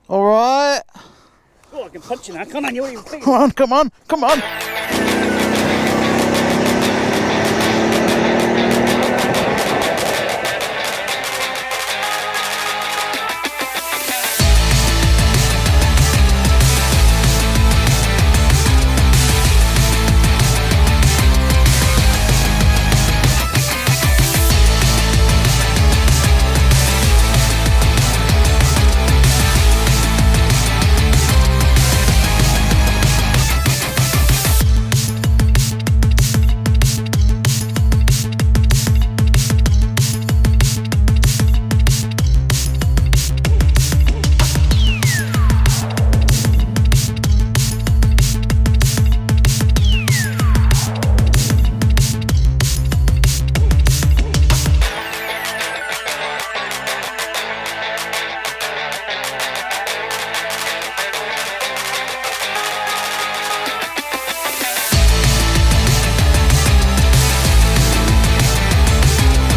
All right. Oh, I can punch you now, can't I? You're even bigger. Come on, come on, come on.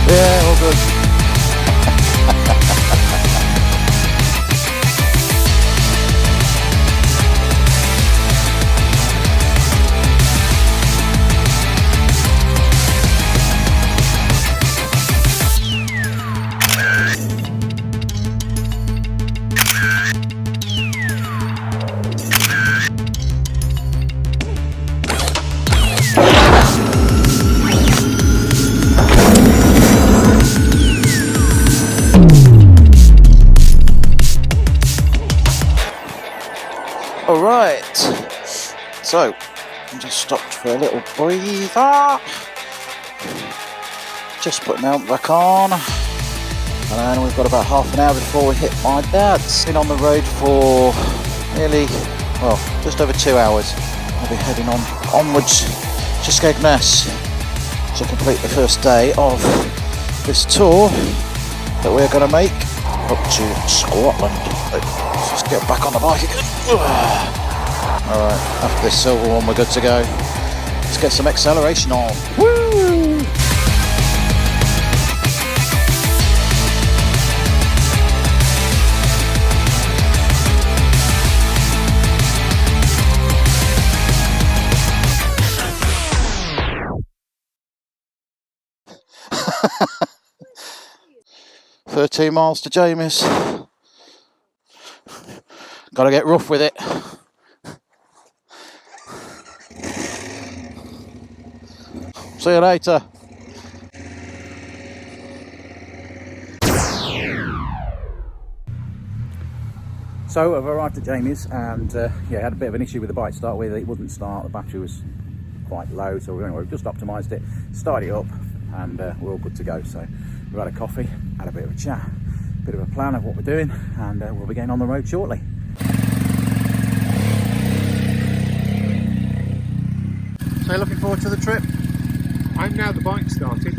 Yeah, all good. Alright, so I just stopped for a little breather, just putting the helmet back on, and then we've got about half an hour before we hit my dad's. Been on the road for nearly, well, just over 2 hours. I'll be heading onwards to Skegness to complete the first day of this tour that we're going to make up to Scotland. Let's just get back on the bike again. Alright, after this silver one we're good to go. Let's get some acceleration on. Woo! "13 miles to Jamie's. Gotta get rough with it." See you later. So I've arrived at Jamie's, and yeah, had a bit of an issue with the bike to start with. It wouldn't start, the battery was quite low, so anyway, we've just optimised it, started it up, and we're all good to go. So we've had a coffee, had a bit of a chat, bit of a plan of what we're doing, and we'll be getting on the road shortly. So looking forward to the trip? I'm now the bike started.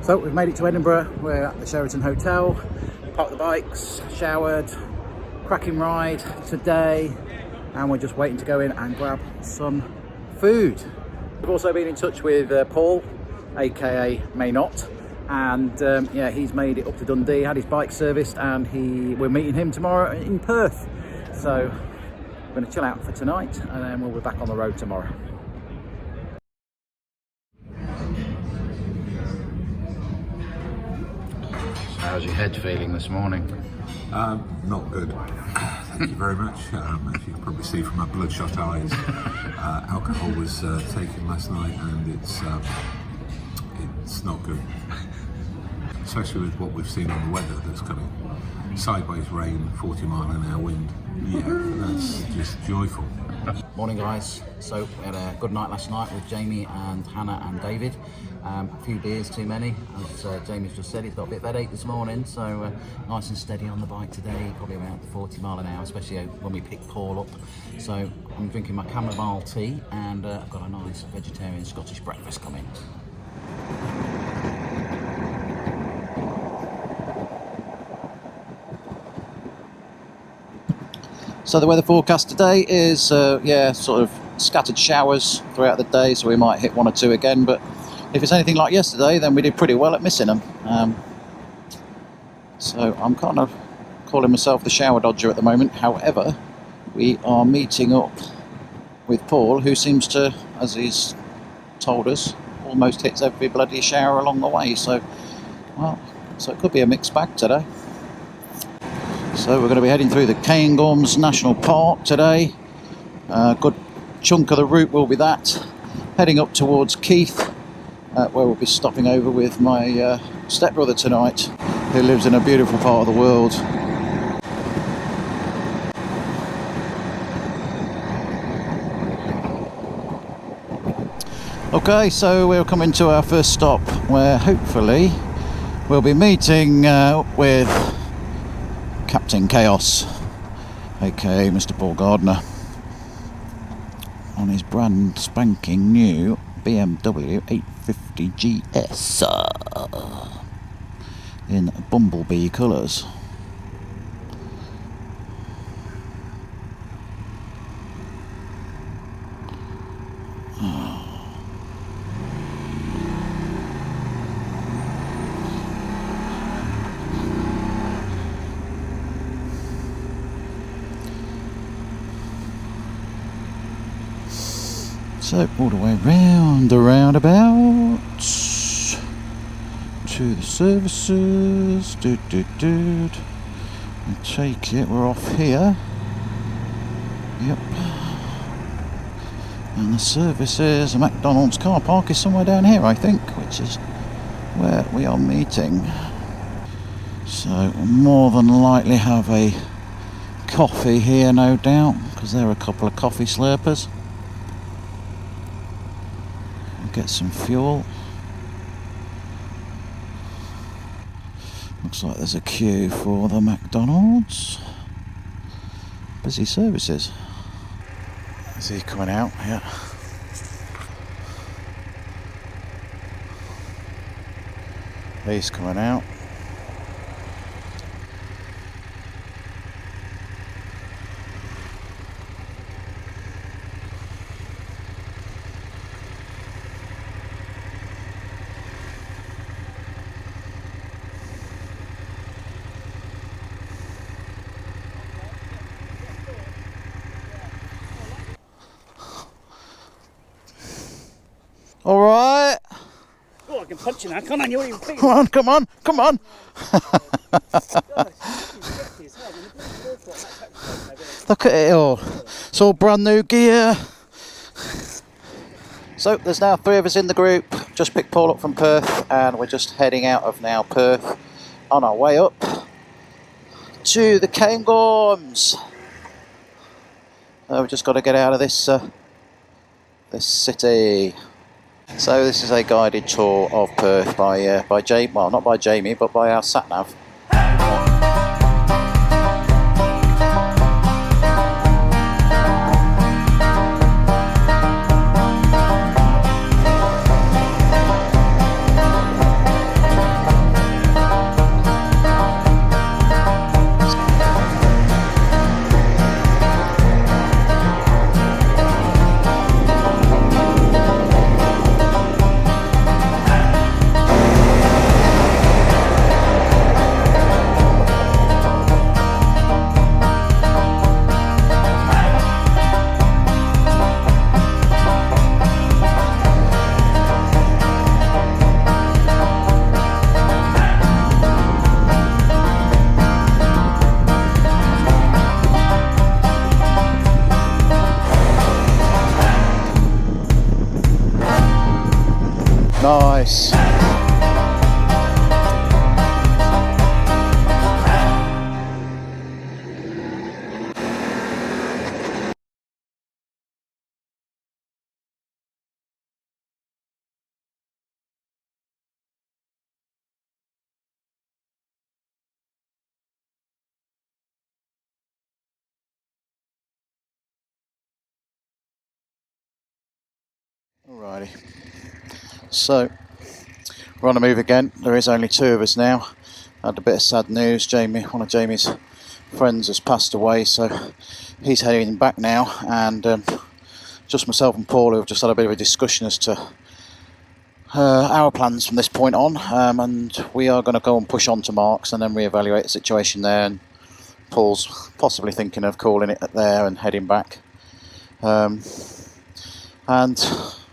So we've made it to Edinburgh. We're at the Sheraton Hotel, parked the bikes, showered, cracking ride today, and we're just waiting to go in and grab some food. We've also been in touch with Paul, aka May Not, and yeah, he's made it up to Dundee, had his bike serviced, and we're meeting him tomorrow in Perth. So we're going to chill out for tonight, and then we'll be back on the road tomorrow. How's your head feeling this morning? Not good. Thank you very much. As you can probably see from my bloodshot eyes, alcohol was taken last night, and it's not good. Especially with what we've seen on the weather that's coming. Sideways rain, 40-mile-an-hour wind. Yeah, that's just joyful. Morning, guys. So we had a good night last night with Jamie and Hannah and David. A few beers too many, as Jamie's just said. He's got a bit of headache this morning, so nice and steady on the bike today, probably around 40 mile an hour, especially when we pick Paul up. So I'm drinking my chamomile tea, and I've got a nice vegetarian Scottish breakfast coming. So the weather forecast today is, sort of scattered showers throughout the day, so we might hit one or two again, but if it's anything like yesterday, then we did pretty well at missing them. So I'm kind of calling myself the shower dodger at the moment. However, we are meeting up with Paul, who seems to, as he's told us, almost hits every bloody shower along the way. So it could be a mixed bag today. So we're going to be heading through the Cairngorms National Park today. A good chunk of the route will be that. Heading up towards Keith, where we'll be stopping over with my stepbrother tonight, who lives in a beautiful part of the world. Okay, so we're coming to our first stop, where hopefully we'll be meeting with Captain Chaos, aka Mr. Paul Gardner, on his brand spanking new BMW 850 GS in bumblebee colours. So all the way round the roundabout to the services. I take it we're off here. Yep. And the services, the McDonald's car park is somewhere down here, I think, which is where we are meeting. So we'll more than likely have a coffee here, no doubt, because there are a couple of coffee slurpers. Get some fuel. Looks like there's a queue for the McDonald's. Busy services. Is he coming out? Yeah. He's coming out. All right. Oh, I can punch you now, can't I? You won't even feel it. Come on. Look at it all. It's all brand new gear. So there's now 3 of us in the group. Just picked Paul up from Perth, and we're just heading out of now Perth on our way up to the Cairngorms. We've just got to get out of this city. So this is a guided tour of Perth by Jamie. Well, not by Jamie, but by our sat nav. Nice. Alrighty. So we're on the move again. There is only two of us now. Had a bit of sad news. Jamie, one of Jamie's friends, has passed away, so he's heading back now, and just myself and Paul have just had a bit of a discussion as to our plans from this point on, and we are going to go and push on to Marks and then reevaluate the situation there. And Paul's possibly thinking of calling it there and heading back. And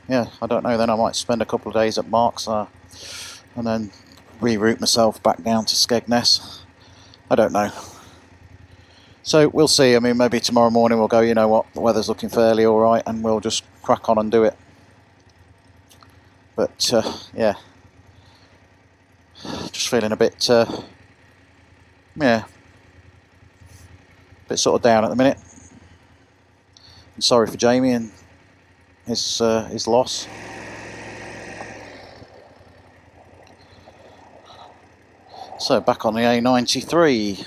yeah, I don't know, then I might spend a couple of days at Marks and then reroute myself back down to Skegness. I don't know. So we'll see. I mean, maybe tomorrow morning we'll go, you know what, the weather's looking fairly alright, and we'll just crack on and do it. But yeah, just feeling a bit yeah, a bit sort of down at the minute. I'm sorry for Jamie and his loss. So back on the A93.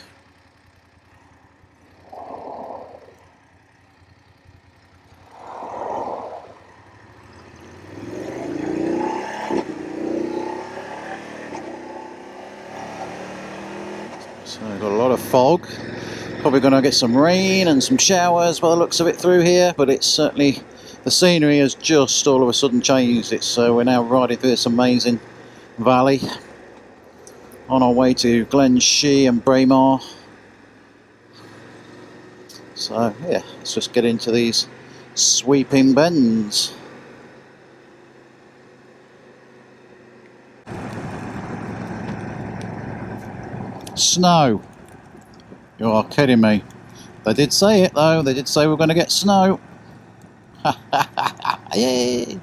So we've got a lot of fog. Probably going to get some rain and some showers by the looks of it through here, but it's certainly, the scenery has just all of a sudden changed. It's we're now riding through this amazing valley on our way to Glen Shee and Braemar. So yeah, let's just get into these sweeping bends. Snow. You are kidding me. They did say it though, they did say we're going to get snow. Yay!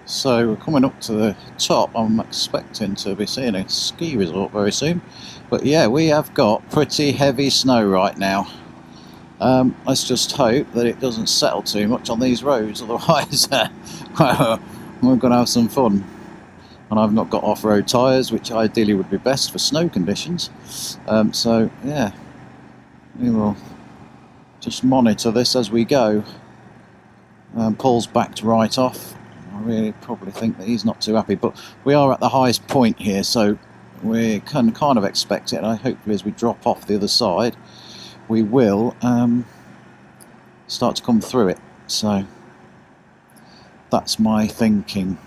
So we're coming up to the top. I'm expecting to be seeing a ski resort very soon. But yeah, we have got pretty heavy snow right now. Let's just hope that it doesn't settle too much on these roads, otherwise we're going to have some fun. And I've not got off-road tyres, which ideally would be best for snow conditions. So yeah, we will just monitor this as we go. Paul's backed right off. I really probably think that he's not too happy, but we are at the highest point here, so we can kind of expect it. And hopefully as we drop off the other side, we will start to come through it. So that's my thinking.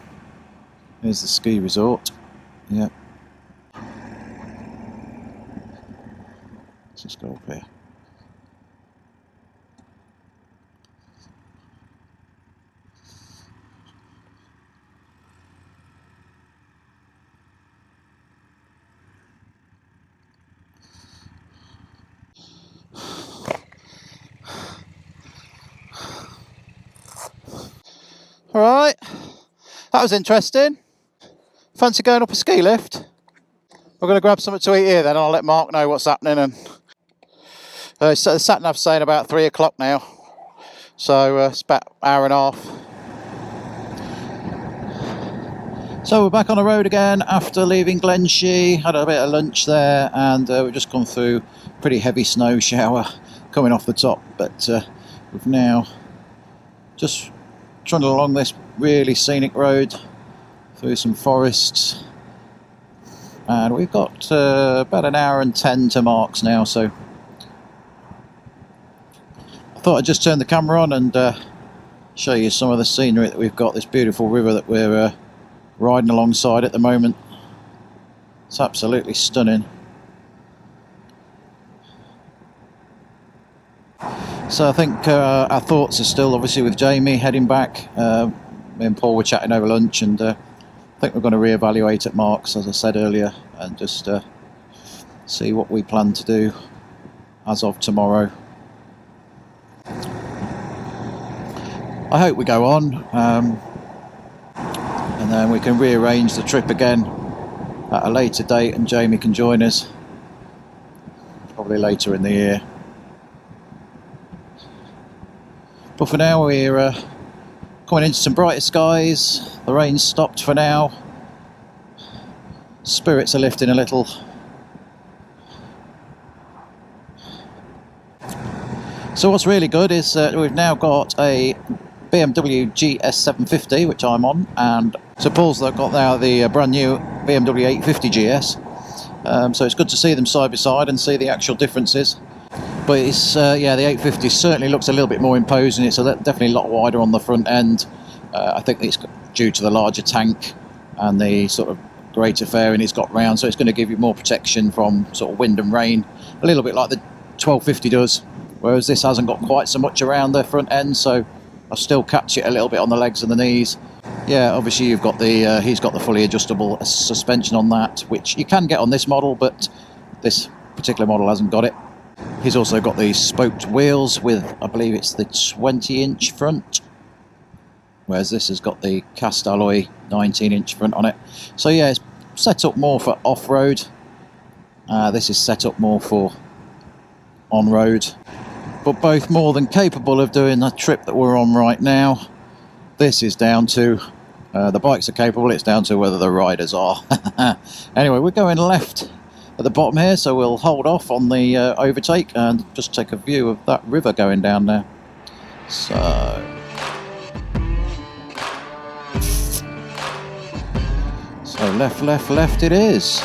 Here's the ski resort. Yeah. Let's just go up here. Alright, that was interesting. Fancy going up a ski lift? We're going to grab something to eat here then, and I'll let Mark know what's happening. And so the sat nav's saying about 3 o'clock now, so it's about an hour and a half. So we're back on the road again after leaving Glen Shee. Had a bit of lunch there, and we've just gone through a pretty heavy snow shower coming off the top, but we've now just trundled along this really scenic road through some forests, and we've got about an hour and 10 to Marks now. So I thought I'd just turn the camera on and show you some of the scenery that we've got. This beautiful river that we're riding alongside at the moment. It's absolutely stunning. So I think our thoughts are still obviously with Jamie heading back. Me and Paul were chatting over lunch, and I think we're going to reevaluate at Marks, as I said earlier, and just see what we plan to do as of tomorrow. I hope we go on, and then we can rearrange the trip again at a later date and Jamie can join us, probably later in the year. But for now we're coming into some brighter skies. The rain's stopped for now. Spirits are lifting a little. So what's really good is we've now got a BMW GS750, which I'm on, and so Paul's got now the brand new BMW 850 GS. So it's good to see them side by side and see the actual differences. But it's yeah, the 850 certainly looks a little bit more imposing. It's definitely a lot wider on the front end. I think it's due to the larger tank and the sort of greater fairing it's got round, so it's going to give you more protection from sort of wind and rain, a little bit like the 1250 does, whereas this hasn't got quite so much around the front end, so I'll still catch it a little bit on the legs and the knees. Yeah, obviously you've got the he's got the fully adjustable suspension on that, which you can get on this model, but this particular model hasn't got it. He's also got these spoked wheels with, I believe it's the 20-inch front, whereas this has got the cast alloy 19-inch front on it. So yeah, it's set up more for off-road. This is set up more for on-road, but both more than capable of doing the trip that we're on right now. This is down to the bikes are capable, it's down to whether the riders are. Anyway, we're going left at the bottom here, so we'll hold off on the overtake and just take a view of that river going down there. So left, left, left it is. So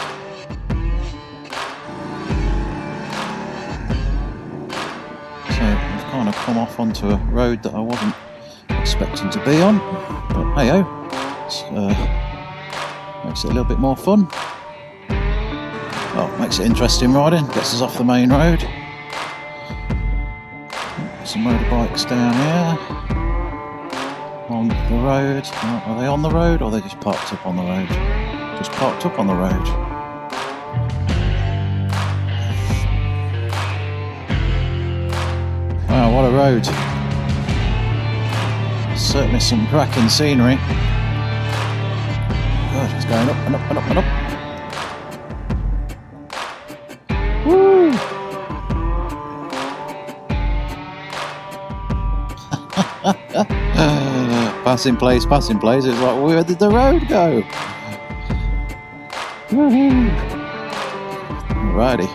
I've kind of come off onto a road that I wasn't expecting to be on, but hey-ho, makes it a little bit more fun. Well, makes it interesting riding, gets us off the main road. Some motorbikes down here on the road. Are they on the road, or are they just parked up on the road? Just parked up on the road. Wow, what a road. Certainly some cracking scenery. God, it's going up and up and up and up. Woo! Passing place, passing place. It's like, where did the road go? Woohoo! Alrighty.